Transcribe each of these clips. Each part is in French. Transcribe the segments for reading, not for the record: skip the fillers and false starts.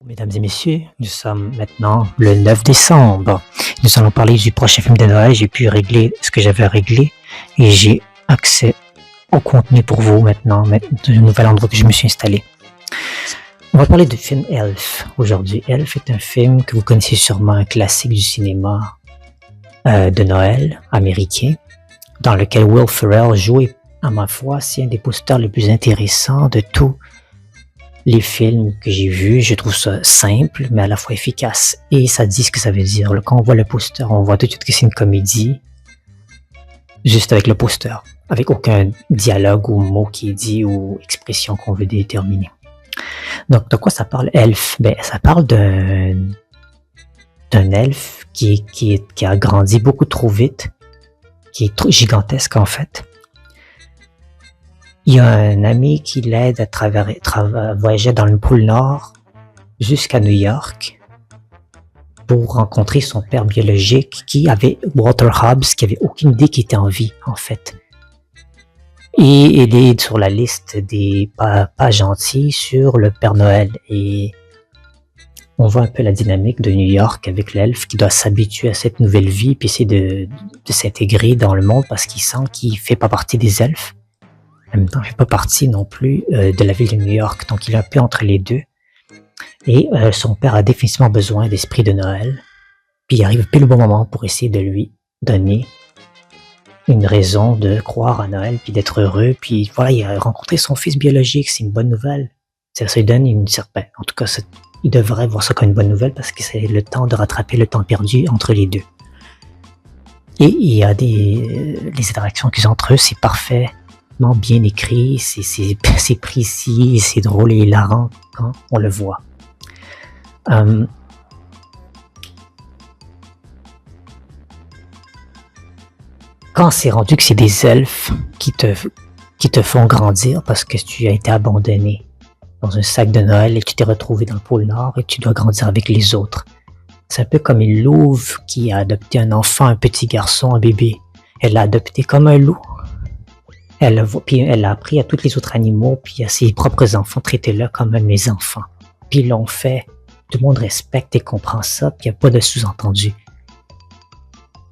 Mesdames et messieurs, nous sommes maintenant le 9 décembre. Nous allons parler du prochain film de Noël. J'ai pu régler ce que j'avais à régler et j'ai accès au contenu pour vous maintenant, du nouvel endroit que je me suis installé. On va parler du film Elf aujourd'hui. Elf est un film que vous connaissez sûrement, un classique du cinéma de Noël américain, dans lequel Will Ferrell joue, à ma foi, c'est un des posters les plus intéressants de tous les films que j'ai vus. Je trouve ça simple, mais à la fois efficace. Et ça dit ce que ça veut dire. Quand on voit le poster, on voit tout de suite que c'est une comédie, juste avec le poster, avec aucun dialogue ou mot qui est dit ou expression qu'on veut déterminer. Donc, de quoi ça parle, Elf? Ben, ça parle d'un elfe qui a grandi beaucoup trop vite, qui est trop gigantesque en fait. Il y a un ami qui l'aide à voyager dans le pôle Nord jusqu'à New York pour rencontrer son père biologique Walter Hobbs, qui avait aucune idée qu'il était en vie en fait. Et il est sur la liste des pas gentils sur le Père Noël. Et on voit un peu la dynamique de New York avec l'elfe qui doit s'habituer à cette nouvelle vie puis essayer de s'intégrer dans le monde parce qu'il sent qu'il fait pas partie des elfes. En même temps, il ne fait pas partie non plus de la ville de New York, donc il est un peu entre les deux. Et son père a définitivement besoin d'esprit de Noël, puis il arrive pile au bon moment pour essayer de lui donner une raison de croire à Noël, puis d'être heureux, puis voilà, il a rencontré son fils biologique, c'est une bonne nouvelle. Ça lui donne une certaine... En tout cas, il devrait voir ça comme une bonne nouvelle, parce que c'est le temps de rattraper le temps perdu entre les deux. Et il y a les interactions qu'ils ont entre eux, c'est parfait. Bien écrit, c'est précis, c'est drôle et hilarant quand on le voit. Quand c'est rendu que c'est des elfes qui te font grandir parce que tu as été abandonné dans un sac de Noël et que tu t'es retrouvé dans le pôle Nord et que tu dois grandir avec les autres. C'est un peu comme une louve qui a adopté un enfant, un petit garçon, un bébé. Elle l'a adopté comme un loup. Puis elle a appris à tous les autres animaux, puis à ses propres enfants, traitez-le comme mes enfants. Puis ils l'ont fait, tout le monde respecte et comprend ça, puis il n'y a pas de sous-entendu.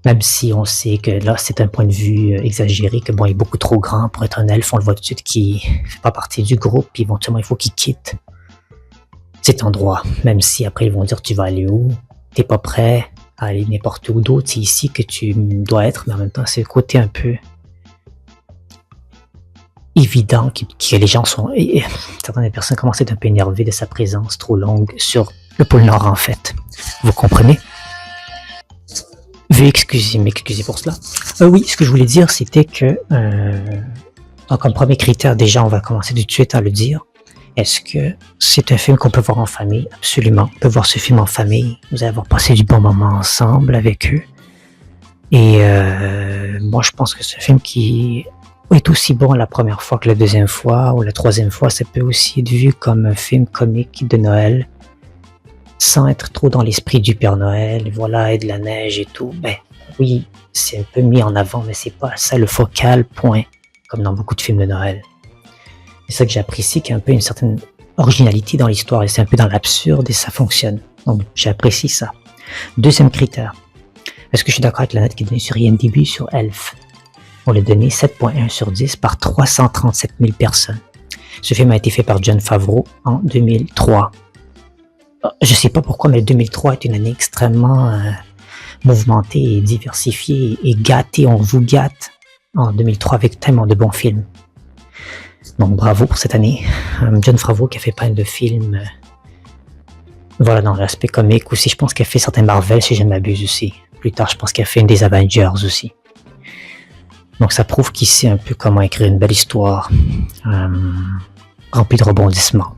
Même si on sait que là, c'est un point de vue exagéré, que bon, il est beaucoup trop grand pour être un elfe, on le voit tout de suite qu'il ne fait pas partie du groupe, puis éventuellement, il faut qu'il quitte cet endroit. Même si après, ils vont dire, tu vas aller où? T'es pas prêt à aller n'importe où d'autre, c'est ici que tu dois être, mais en même temps, c'est le côté un peu évident que les gens sont... certaines personnes commencent à être un peu énervées de sa présence trop longue sur le pôle Nord, en fait. Vous comprenez? Veuillez m'excuser pour cela. Oui, ce que je voulais dire, c'était que... donc, comme premier critère, déjà, on va commencer tout de suite à le dire. Est-ce que c'est un film qu'on peut voir en famille? Absolument. On peut voir ce film en famille. Vous allez avoir passé du bon moment ensemble avec eux. Et moi, je pense que c'est un film qui est aussi bon la première fois que la deuxième fois ou la troisième fois. Ça peut aussi être vu comme un film comique de Noël sans être trop dans l'esprit du Père Noël, voilà, et de la neige et tout. Ben oui, c'est un peu mis en avant, mais c'est pas ça le focal point, comme dans beaucoup de films de Noël. C'est ça que j'apprécie, qu'il y a un peu une certaine originalité dans l'histoire, et c'est un peu dans l'absurde, et ça fonctionne. Donc j'apprécie ça. Deuxième critère. Est-ce que je suis d'accord avec la note qui est donnée sur IMDb sur Elf? On l'a donné 7.1 sur 10 par 337 000 personnes. Ce film a été fait par Jon Favreau en 2003. Je sais pas pourquoi, mais 2003 est une année extrêmement mouvementée et diversifiée et gâtée. On vous gâte en 2003 avec tellement de bons films. Donc bravo pour cette année. Jon Favreau qui a fait plein de films. Voilà, dans l'aspect comique aussi. Je pense qu'il a fait certains Marvel, si je ne m'abuse aussi. Plus tard, je pense qu'il a fait une des Avengers aussi. Donc ça prouve qu'il sait un peu comment écrire une belle histoire remplie de rebondissements.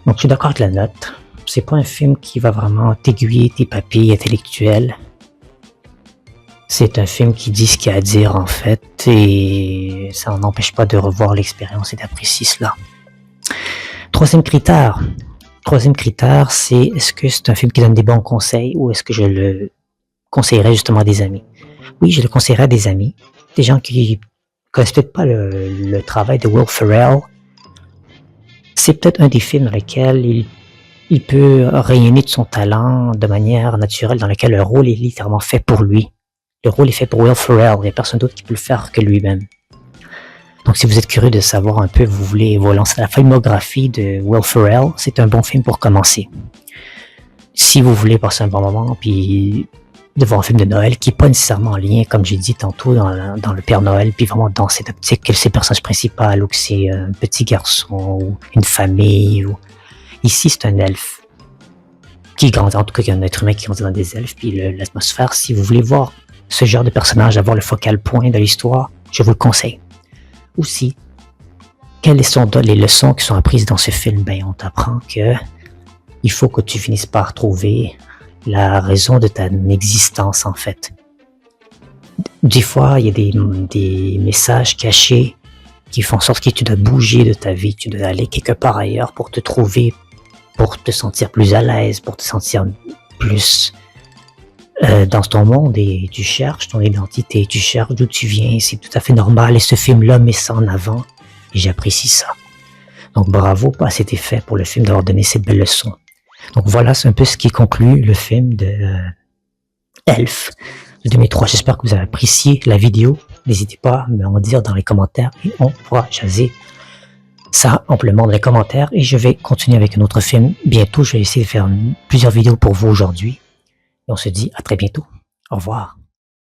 Donc je suis d'accord avec la note. C'est pas un film qui va vraiment t'aiguiller tes papilles intellectuelles. C'est un film qui dit ce qu'il y a à dire en fait et ça n'empêche pas de revoir l'expérience et d'apprécier cela. Troisième critère, c'est est-ce que c'est un film qui donne des bons conseils ou est-ce que je le conseillerais justement à des amis? Oui, je le conseillerais à des amis, des gens qui connaissent peut-être pas le travail de Will Ferrell. C'est peut-être un des films dans lesquels il peut rayonner de son talent de manière naturelle dans laquelle le rôle est littéralement fait pour lui. Le rôle est fait pour Will Ferrell, il n'y a personne d'autre qui peut le faire que lui-même. Donc si vous êtes curieux de savoir un peu, vous voulez vous lancer la filmographie de Will Ferrell, c'est un bon film pour commencer. Si vous voulez passer un bon moment, puis de voir un film de Noël qui n'est pas nécessairement en lien, comme j'ai dit tantôt, dans le Père Noël, puis vraiment dans cette optique que c'est le personnage principal, ou que c'est un petit garçon, ou une famille, ou... Ici, c'est un elfe qui grandit, en tout cas, il y a un être humain qui grandit dans des elfes, puis l'atmosphère, si vous voulez voir ce genre de personnage, avoir le focal point de l'histoire, je vous le conseille. Aussi, quelles sont les leçons qui sont apprises dans ce film? Ben, on t'apprend que il faut que tu finisses par trouver la raison de ta existence, en fait. Des fois, il y a des messages cachés qui font en sorte que tu dois bouger de ta vie, tu dois aller quelque part ailleurs pour te trouver, pour te sentir plus à l'aise, pour te sentir plus dans ton monde, et tu cherches ton identité, tu cherches d'où tu viens, c'est tout à fait normal, et ce film-là met ça en avant, et j'apprécie ça. Donc bravo à cet effet pour le film d'avoir donné cette belle leçon. Donc voilà, c'est un peu ce qui conclut le film de Elf de 2003. J'espère que vous avez apprécié la vidéo. N'hésitez pas à me en dire dans les commentaires et on pourra jaser ça amplement dans les commentaires. Et je vais continuer avec un autre film bientôt. Je vais essayer de faire plusieurs vidéos pour vous aujourd'hui. Et on se dit à très bientôt. Au revoir.